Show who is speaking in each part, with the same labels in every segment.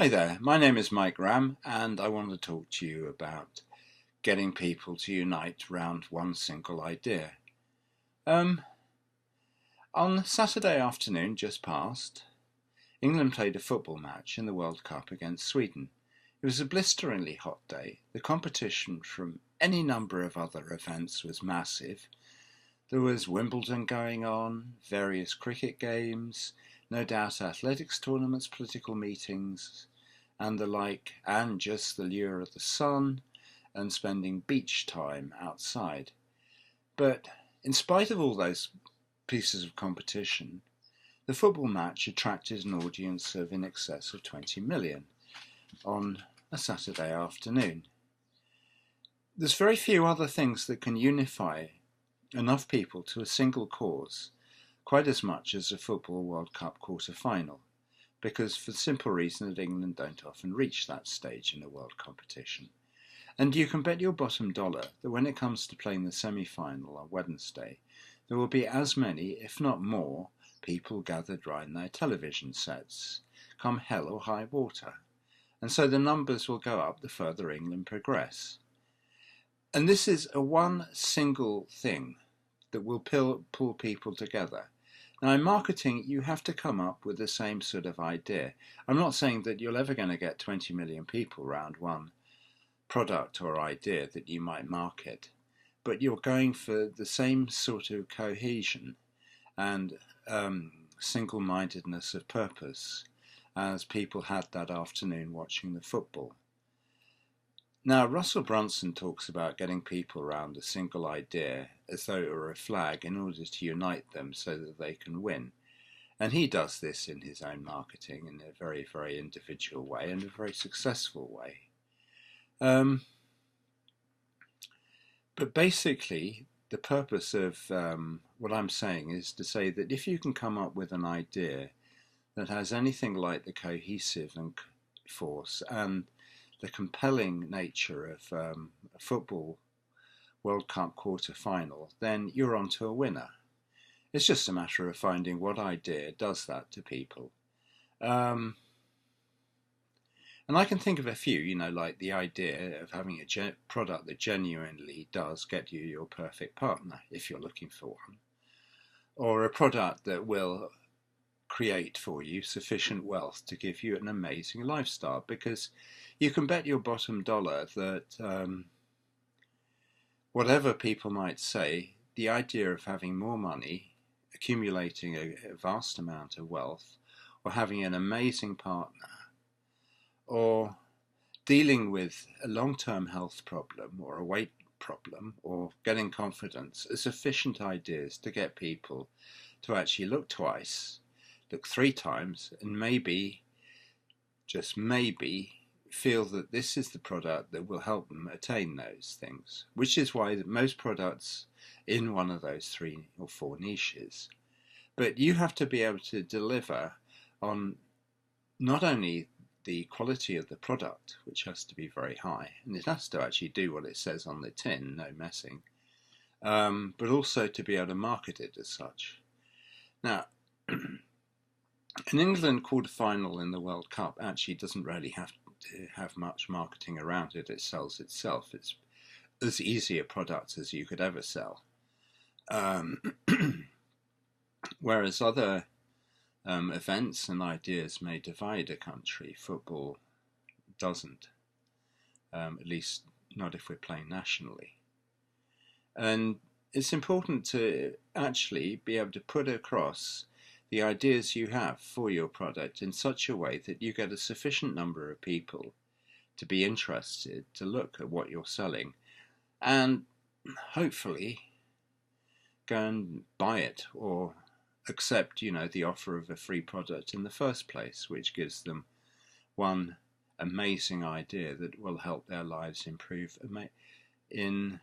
Speaker 1: Hi there, my name is Mike Ram, and I want to talk to you about getting people to unite around one single idea. Um, on Saturday afternoon just past, England played a football match in the World Cup against Sweden. It was a blisteringly hot day. The competition from any number of other events was massive. There was Wimbledon going on, various cricket games, no doubt athletics tournaments, political meetings, and the like, and just the lure of the sun and spending beach time outside. But in spite of all those pieces of competition, the football match attracted an audience of in excess of 20 million on a Saturday afternoon. There's very few other things that can unify enough people to a single cause quite as much as a Football World Cup quarter-final, because for the simple reason that England don't often reach that stage in a world competition. And you can bet your bottom dollar that when it comes to playing the semi-final on Wednesday, there will be as many, if not more, people gathered round their television sets, come hell or high water. And so the numbers will go up the further England progress. And this is a one single thing that will pull people together. Now, in marketing, you have to come up with the same sort of idea. I'm not saying that you're ever going to get 20 million people around one product or idea that you might market, but you're going for the same sort of cohesion and single-mindedness of purpose as people had that afternoon watching the football. Now, Russell Brunson talks about getting people around a single idea as though it were a flag in order to unite them so that they can win. And he does this in his own marketing in a very, very individual way and a very successful way. But basically, the purpose of what I'm saying is to say that if you can come up with an idea that has anything like the cohesive and force and the compelling nature of a football World Cup quarter-final, then you're on to a winner. It's just a matter of finding what idea does that to people. And I can think of a few, like the idea of having a product that genuinely does get you your perfect partner, if you're looking for one, or a product that will create for you sufficient wealth to give you an amazing lifestyle, because you can bet your bottom dollar that whatever people might say, the idea of having more money, accumulating a vast amount of wealth, or having an amazing partner, or dealing with a long-term health problem or a weight problem or getting confidence are sufficient ideas to get people to actually look twice, look three times, and maybe, just maybe, feel that this is the product that will help them attain those things, which is why most products in one of those 3 or 4 niches. But you have to be able to deliver on not only the quality of the product, which has to be very high, and it has to actually do what it says on the tin, no messing, but also to be able to market it as such. Now, an England quarter-final in the World Cup actually doesn't really have to have much marketing around it. It sells itself. It's as easy a product as you could ever sell. Whereas other events and ideas may divide a country, football doesn't, at least not if we're playing nationally. And it's important to actually be able to put across the ideas you have for your product in such a way that you get a sufficient number of people to be interested to look at what you're selling and hopefully go and buy it or accept, the offer of a free product in the first place, which gives them one amazing idea that will help their lives improve in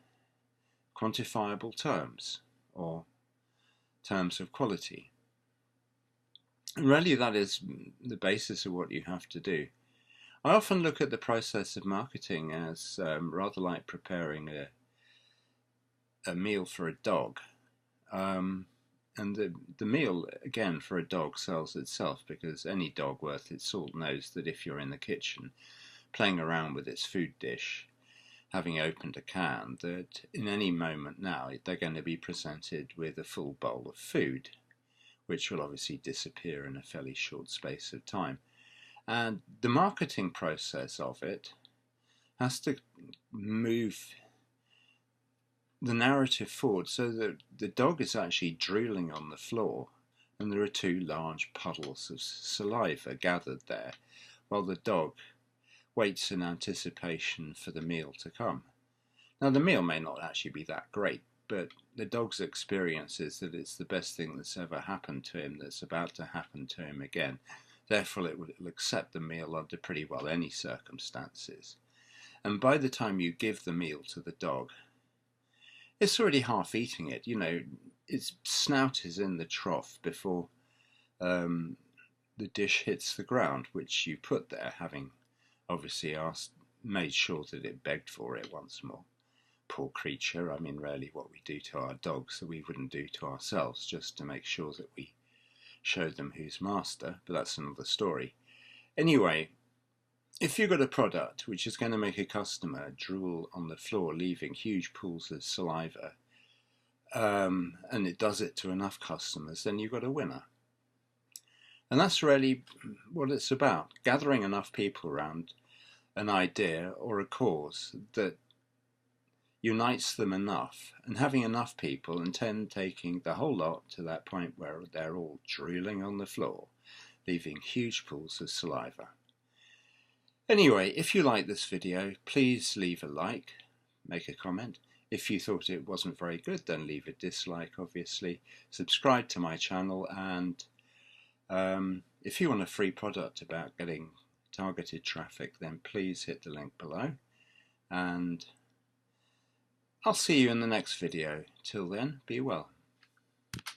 Speaker 1: quantifiable terms or terms of quality. And really that is the basis of what you have to do. I often look at the process of marketing as rather like preparing a meal for a dog. And the meal, again, for a dog sells itself, because any dog worth its salt knows that if you're in the kitchen playing around with its food dish, having opened a can, that in any moment now they're going to be presented with a full bowl of food, which will obviously disappear in a fairly short space of time. And the marketing process of it has to move the narrative forward so that the dog is actually drooling on the floor and there are two large puddles of saliva gathered there while the dog waits in anticipation for the meal to come. Now, the meal may not actually be that great, but the dog's experience is that it's the best thing that's ever happened to him, that's about to happen to him again. Therefore, it will accept the meal under pretty well any circumstances. And by the time you give the meal to the dog, it's already half eating it. You know, its snout is in the trough before the dish hits the ground, which you put there, having obviously made sure that it begged for it once more. Poor creature. I mean, rarely what we do to our dogs that we wouldn't do to ourselves, just to make sure that we show them who's master, but that's another story. Anyway, if you've got a product which is going to make a customer drool on the floor, leaving huge pools of saliva, and it does it to enough customers, then you've got a winner. And that's really what it's about, gathering enough people around an idea or a cause that unites them enough, and having enough people and then taking the whole lot to that point where they're all drooling on the floor, leaving huge pools of saliva. Anyway, if you like this video, please leave a like, make a comment. If you thought it wasn't very good, then leave a dislike, obviously. Subscribe to my channel, and if you want a free product about getting targeted traffic, then please hit the link below. And I'll see you in the next video. Till then, be well.